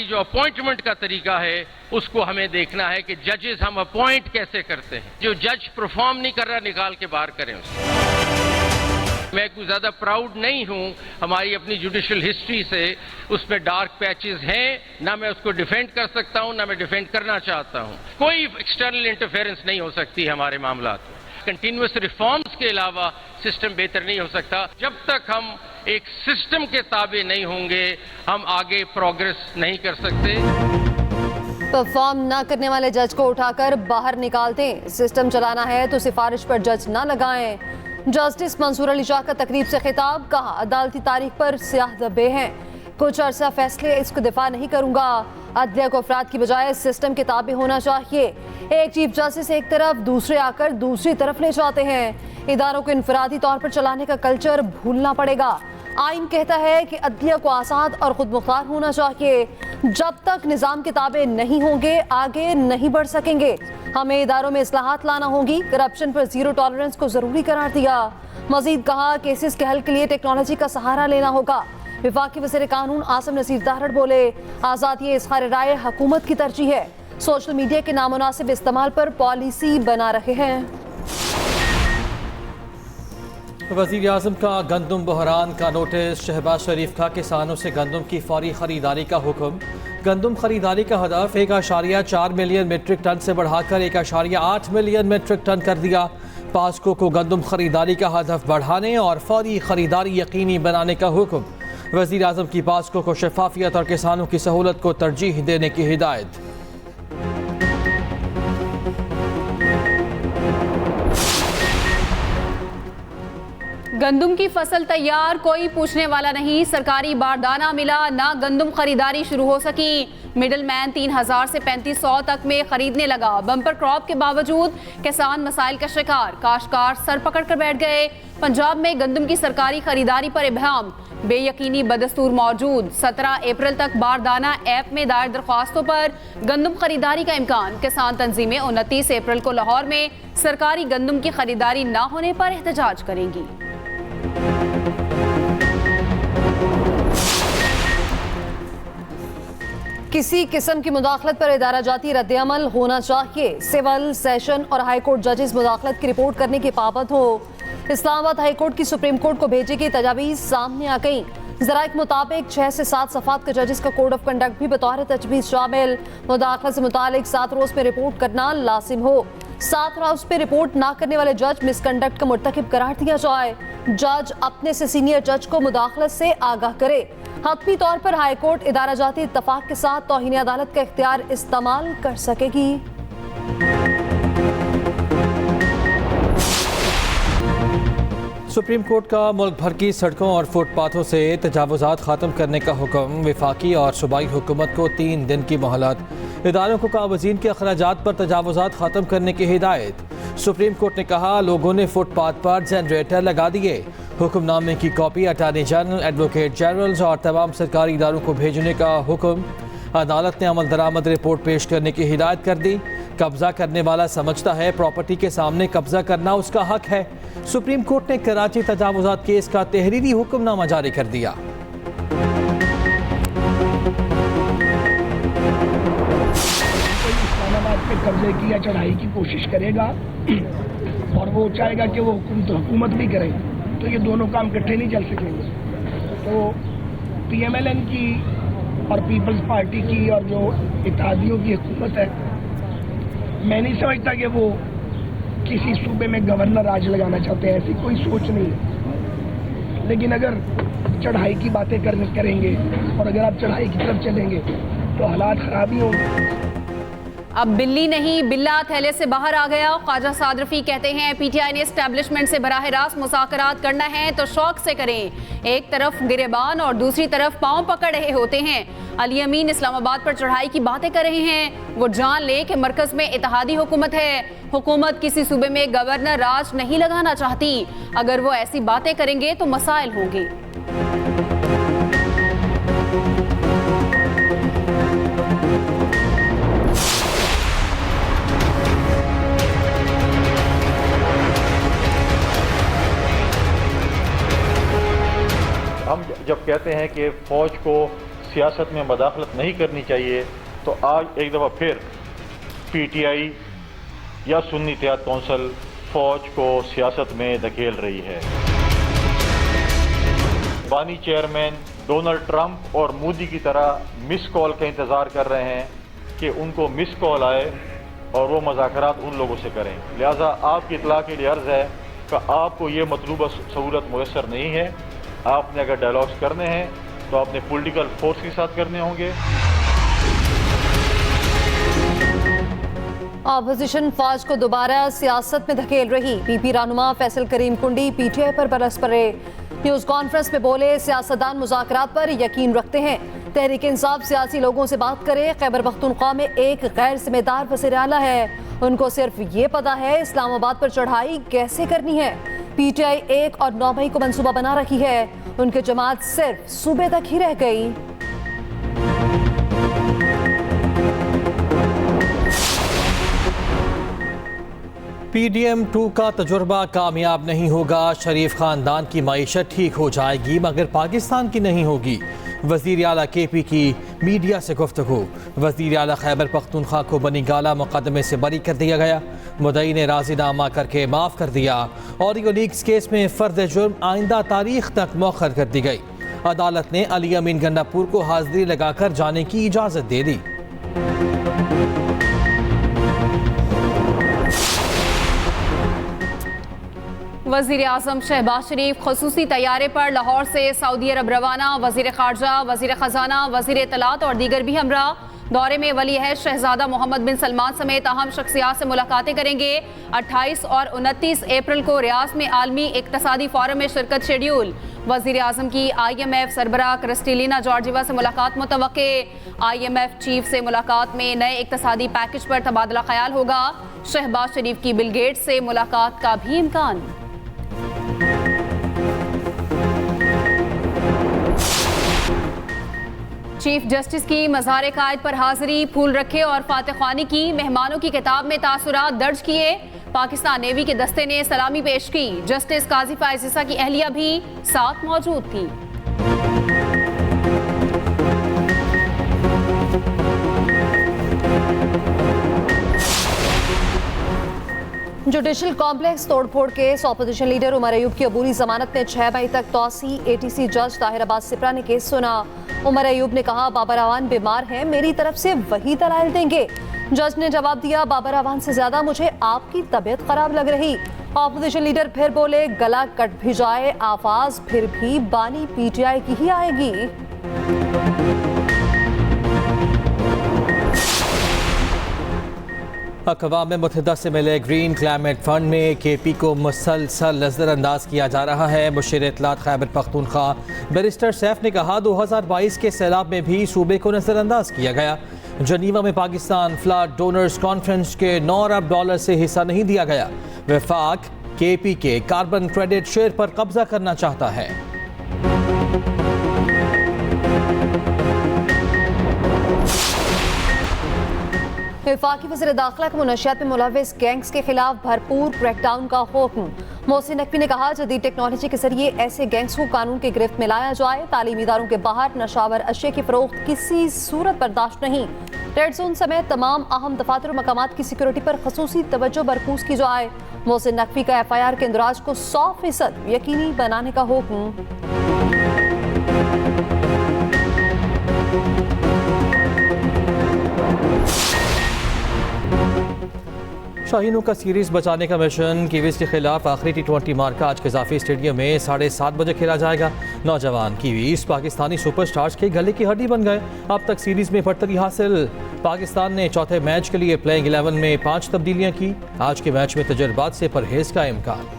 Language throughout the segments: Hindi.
जो अपॉइंटमेंट का तरीका है उसको हमें देखना है कि जजेस हम अपॉइंट कैसे करते हैं। जो जज परफॉर्म नहीं कर रहा निकाल के बाहर करें उसको। मैं कुछ ज्यादा प्राउड नहीं हूं हमारी अपनी जुडिशियल हिस्ट्री से, उसमें डार्क पैचेस हैं, ना मैं उसको डिफेंड कर सकता हूं ना मैं डिफेंड करना चाहता हूं। कोई एक्सटर्नल इंटरफेरेंस नहीं हो सकती हमारे मामलात में। कंटिन्यूअस रिफॉर्म्स के अलावा सिस्टम बेहतर नहीं हो सकता। जब तक हम एक सिस्टम के ताबे नहीं होंगे हम आगे प्रोग्रेस नहीं कर सकते। परफॉर्म न करने वाले जज को उठाकर बाहर निकालते। सिस्टम चलाना है तो सिफारिश पर जज न लगाएं। जस्टिस मंसूर अली शाह का तकरीब से खिताब, कहा अदालती तारीख पर स्याह धब्बे हैं, कुछ अरसा फैसले इसको दिफा नहीं करूंगा। अदलिया को अफराद की बजाय सिस्टम के ताबे होना चाहिए। एक चीफ जस्टिस एक तरफ दूसरे आकर दूसरी तरफ ले जाते हैं। इदारों को इनफरादी तौर पर चलाने का कल्चर भूलना पड़ेगा। आइन कहता है कि अदलिया को आज़ाद और खुद मुख्तार होना चाहिए। जब तक निज़ाम के ताबे नहीं होंगे आगे नहीं बढ़ सकेंगे। हमें इदारों में इस्लाहात लाना होगी। करप्शन पर जीरो टॉलरेंस को जरूरी करार दिया। मजीद कहा केसेस के हल के लिए टेक्नोलॉजी का सहारा लेना होगा। विफाकी वज़ीर कानून आसिम नसीर ताहड़ बोले, आज़ादी इज़हार राय हुकूमत की तरजीह है। सोशल मीडिया के नामुनासिब इस्तेमाल पर पॉलिसी बना रहे हैं। वज़ीर आज़म का गंदम बहरान का नोटिस। शहबाज शरीफ का किसानों से गंदम की फौरी खरीदारी का हुक्म। गंदम खरीदारी का हदफ 1.4 मिलियन मीट्रिक टन से बढ़ाकर 1.8 मिलियन मीट्रिक टन कर दिया। पास्को को गंदम खरीदारी का हदफ बढ़ाने और फौरी खरीदारी यकीनी बनाने का हुक्म। वज़ीर आज़म की पास्को को शफाफियत और किसानों की सहूलत को तरजीह देने की हिदायत। गंदम की फसल तैयार, कोई पूछने वाला नहीं। सरकारी बारदाना मिला ना, गंदम खरीदारी शुरू हो सकी। मिडल मैन 3000 से 3500 तक में खरीदने लगा। बम्पर क्रॉप के बावजूद किसान मसाइल का शिकार। काश्तकार सर पकड़ कर बैठ गए। पंजाब में गंदम की सरकारी खरीदारी पर इब्हाम, बेयकीनी बदस्तूर मौजूद। 17 अप्रैल तक बारदाना ऐप में दायर दरख्वास्तों पर गंदम खरीदारी का इम्कान। किसान तंजीमें 29 अप्रैल को लाहौर में सरकारी गंदम की खरीदारी न होने पर एहतजाज करेंगी। किसी किस्म की मुदाखलत पर इदारा जाती रद्द-ए-अमल होना चाहिए। सिविल, सेशन और हाई कोर्ट जजेस मुदाखलत की रिपोर्ट करने के पाबंद हो। इस्लामाबाद हाई कोर्ट की सुप्रीम कोर्ट को भेजेगी तजावीज़ सामने आ गई। ज़राए के मुताबिक 6 से 7 सफ़ात का जजेस का कोड ऑफ कंडक्ट भी बतौर तजवीज़ शामिल। मुदाखलत से मुतालिक 7 रोज़ में रिपोर्ट करना लाजिम हो। 7 रोज़ पे रिपोर्ट ना करने वाले जज मिसकंडक्ट का मुर्तकिब करार दिया जाए। जज अपने से सीनियर जज को मुदाखलत से आगाह करे। हतमी तौर पर हाई कोर्ट इदारा जाती इत्तफाक के साथ तौहीन अदालत का इख्तियार इस्तेमाल कर सकेगी। सुप्रीम कोर्ट का मुल्क भर की सड़कों और फुटपाथों से तजावुज़ात ख़त्म करने का हुक्म। विफाकी और सूबाई हुकूमत को 3 दिन की मोहलत। इदारों को कावज़ीन के अखराजात पर तजावुज़ात ख़त्म करने की हिदायत। सुप्रीम कोर्ट ने कहा लोगों ने फुटपाथ पर जनरेटर लगा दिए। हुक्मनामे की copy attorney general, advocate generals और तमाम सरकारी इदारों को भेजने का हुक्म। अदालत ने अमल दरामद रिपोर्ट पेश करने की हिदायत कर दी। कब्जा करने वाला समझता है प्रॉपर्टी के सामने कब्जा करना उसका हक है। सुप्रीम कोर्ट ने कराची तजावुज़ात केस का तहरीरी हुक्मनामा जारी कर दिया। इस्लामाबाद पे कब्जे की या चढ़ाई की कोशिश करेगा और वो चाहेगा कि वो हुकूमत भी करे, तो ये दोनों काम इकट्ठे नहीं चल सकेंगे। तो PMLN की और पीपल्स पार्टी की और जो इत्तेहादियों की हुकूमत है, मैं नहीं समझता कि वो किसी सूबे में गवर्नर राज लगाना चाहते हैं, ऐसी कोई सोच नहीं है। लेकिन अगर चढ़ाई की बातें करेंगे और अगर आप चढ़ाई की तरफ चलेंगे तो हालात खराब ही होंगे। अब बिल्ली नहीं बिल्ला थैले से बाहर आ गया। ख्वाजा साद रफी कहते हैं PTI ने एस्टैब्लिशमेंट से बराह रास्त मुज़ाकरात करना है तो शौक से करें। एक तरफ गिरेबान और दूसरी तरफ पांव पकड़ रहे होते हैं। अली अमीन इस्लामाबाद पर चढ़ाई की बातें कर रहे हैं। वो जान ले कि मरकज में इत्तेहादी हुकूमत है। हुकूमत किसी सूबे में गवर्नर राज नहीं लगाना चाहती। अगर वो ऐसी बातें करेंगे तो मसाइल होंगे। जब कहते हैं कि फ़ौज को सियासत में मदाखलत नहीं करनी चाहिए, तो आज एक दफ़ा फिर PTI या सुन्नी इत्तेहाद कौंसिल फ़ौज को सियासत में धकेल रही है। बानी चेयरमैन डोनाल्ड ट्रंप और मोदी की तरह मिस कॉल का इंतज़ार कर रहे हैं कि उनको मिस कॉल आए और वो मुज़ाकरात उन लोगों से करें। लिहाजा आपकी इत्तला के लिए अर्ज़ है कि आपको ये मतलूबा सहूलत मुयसर नहीं है। आपने अगर डायलॉग्स करने हैं तो आपने पॉलिटिकल फोर्स के साथ करने होंगे। ऑपोजिशन फौज को दोबारा सियासत में धकेल रही। PP रहनुमा फैसल करीम कुंडी PTI पर बरस पड़े। न्यूज़ कॉन्फ्रेंस में बोले, सियासतदान मुज़ाकरात पर यकीन रखते हैं। तहरीक इंसाफ सियासी लोगों से बात करे। खैबर पख्तूनख्वा में एक गैर जिम्मेदार वज़ीर आला है, उनको सिर्फ ये पता है इस्लामाबाद पर चढ़ाई कैसे करनी है। PTI 1 और 9 मई को मंसूबा बना रखी है। उनकी जमात सिर्फ सूबे तक ही रह गई। PDM 2 का तजुर्बा कामयाब नहीं होगा। शरीफ खानदान की मईशत ठीक हो जाएगी मगर पाकिस्तान की नहीं होगी। वज़ीर आला KP की मीडिया से गुफ्तगू। वज़ीर आला खैबर पख्तूनख्वा को बनी गाला मुकदमे से बरी कर दिया गया। मुद्दई ने राज़ीनामा करके माफ़ कर दिया। ऑडियो लीक्स केस में फ़र्द जुर्म आइंदा तारीख तक मौखर कर दी गई। अदालत ने अली अमीन गंडापुर को हाज़िरी लगाकर जाने की इजाज़त दे दी। वज़ीर आज़म शहबाज शरीफ ख़ुसूसी तैयारे पर लाहौर से सऊदी अरब रवाना। वज़ीर ख़ारजा, वज़ीर ख़जाना, वज़ीर इत्तलात और दीगर भी हमरा। दौरे में वली अहद शहजादा मोहम्मद बिन सलमान समेत अहम शख्सियात से मुलाकातें करेंगे। 28 और 29 अप्रैल को रियाद में आलमी इक़्तिसादी फोरम में शिरकत शेड्यूल। वज़ीर आज़म की IMF सरबराह क्रिस्टलिना जॉर्जिवा से मुलाकात मुतवक्के। IMF चीफ से मुलाकात में नए इक़्तिसादी पैकेज पर तबादला ख्याल होगा। शहबाज शरीफ की बिल गेट्स से मुलाकात का भी इम्कान। चीफ जस्टिस की मज़ार कायद पर हाजिरी, फूल रखे और फातिह ख्वानी की। मेहमानों की किताब में तासुरात दर्ज किए। पाकिस्तान नेवी के दस्ते ने सलामी पेश की। जस्टिस काजी फायज़ ईसा की अहलिया भी साथ मौजूद थी। जुडिशल कॉम्प्लेक्स तोड़फोड़ केस। ऑपोजिशन लीडर उमर अयूब की अबूरी जमानत में 6 मई तक तौसी। ATC जज ताहिर अब्बास सिप्रा ने केस सुना। उमर अयूब ने कहा, बाबर अवान बीमार हैं, मेरी तरफ से वही दलाइल देंगे। जज ने जवाब दिया, बाबर अवान से ज्यादा मुझे आपकी तबीयत खराब लग रही। ऑपोजिशन लीडर फिर बोले, गला कट भी जाए आवाज फिर भी बानी PTI की ही आएगी। अक़वाम मुत्तहिदा से मिले ग्रीन क्लाइमेट फंड में KP को मुसलसल नज़रअंदाज किया जा रहा है। मुशीर इत्तलात खैबर पख्तूनख्वा बैरिस्टर सैफ ने कहा, 2022 के सैलाब में भी सूबे को नज़रअंदाज किया गया। जनीवा में पाकिस्तान फ्लड डोनर्स कॉन्फ्रेंस के $9 अरब से हिस्सा नहीं दिया गया। वफाक KP के कार्बन क्रेडिट शेयर पर कब्जा करना चाहता है। वफाकी वज़ीर दाखिला को मुनशियात में मुलविस गैंग्स के खिलाफ भरपूर क्रैकडाउन का हुक्म। मोहसिन नकवी ने कहा, जदीद टेक्नोलॉजी के जरिए ऐसे गैंग्स को कानून के गिरफ्त में लाया जाए। तालीमी इदारों के बाहर नशावर अशिया की फरोख्त किसी सूरत बर्दाश्त नहीं। रेड जोन समेत तमाम अहम दफातर और मकामात की सिक्योरिटी पर खसूसी तवज्जो बरकूज की जाए। मोहसिन नकवी का FIR के इंदराज को 100% यकीनी बनाने का हुक्म। शाहीनों का सीरीज बचाने का मिशन। कीवीज के खिलाफ आखिरी T20 मार्का आज कज़ाफी स्टेडियम में 7:30 बजे खेला जाएगा। नौजवान कीवीज पाकिस्तानी सुपरस्टार्स के गले की हड्डी बन गए। अब तक सीरीज में बढ़तरी हासिल। पाकिस्तान ने चौथे मैच के लिए प्लेइंग 11 में 5 तब्दीलियां की। आज के मैच में तजर्बात से परहेज का इम्कान।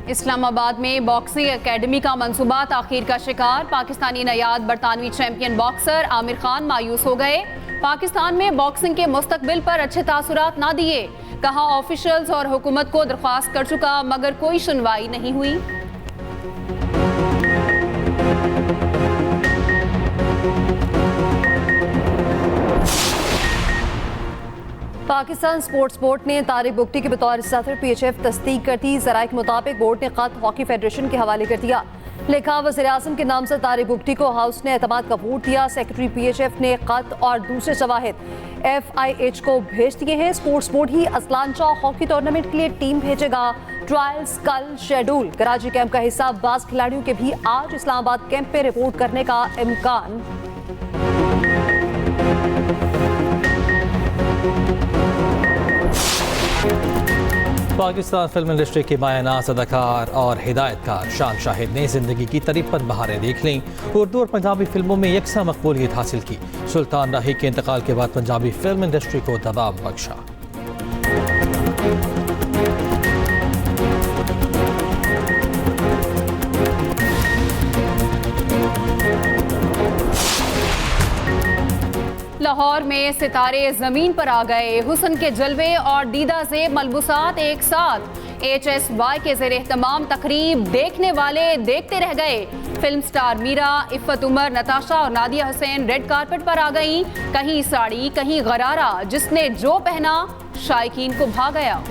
इस्लामाबाद में बॉक्सिंग एकेडमी का मंसूबा ताखीर का शिकार। पाकिस्तानी नयाद बरतानवी चैंपियन बॉक्सर आमिर खान मायूस हो गए। पाकिस्तान में बॉक्सिंग के मुस्तकबिल पर अच्छे तासुरात ना दिए। कहा, ऑफिशियल्स और हुकूमत को दरख्वास्त कर चुका मगर कोई सुनवाई नहीं हुई। पाकिस्तान स्पोर्ट्स बोर्ड ने तारिक बुगटी के बतौर सदर PHF तस्दीक कर दी। ज़राए के मुताबिक बोर्ड ने खत हॉकी फेडरेशन के हवाले कर दिया। लिखा, वज़ीर-ए-आज़म के नाम से तारिक बुगटी को हाउस ने एतमाद का वोट दिया। सेक्रेटरी PHF ने खत और दूसरे शवाहिद FIH को भेज दिए हैं। स्पोर्ट्स बोर्ड ही असलांचा हॉकी टूर्नामेंट के लिए टीम भेजेगा। ट्रायल्स कल शेड्यूल। कराची कैंप का हिस्सा बास खिलाड़ियों के भी आज इस्लामाबाद कैंप पे रिपोर्ट करने का इम्कान। पाकिस्तान फिल्म इंडस्ट्री के मायानाज़ अदाकार और हिदायतकार शान शाहिद ने ज़िंदगी की 53 बहारें देख लीं। उर्दू और पंजाबी फिल्मों में यकसा मकबूलियत हासिल की। सुल्तान राही के इंतकाल के बाद पंजाबी फिल्म इंडस्ट्री को दबाव बख्शा। लाहौर में सितारे जमीन पर आ गए। हुस्न के जलवे और दीदा ज़ेब मलबूसात एक साथ। HSY के ज़ेर एहतमाम तकरीब देखने वाले देखते रह गए। फिल्म स्टार मीरा, इफ़्फ़त उमर, नताशा और नादिया हुसैन रेड कारपेट पर आ गईं। कहीं साड़ी, कहीं गरारा, जिसने जो पहना शायकीन को भा गया।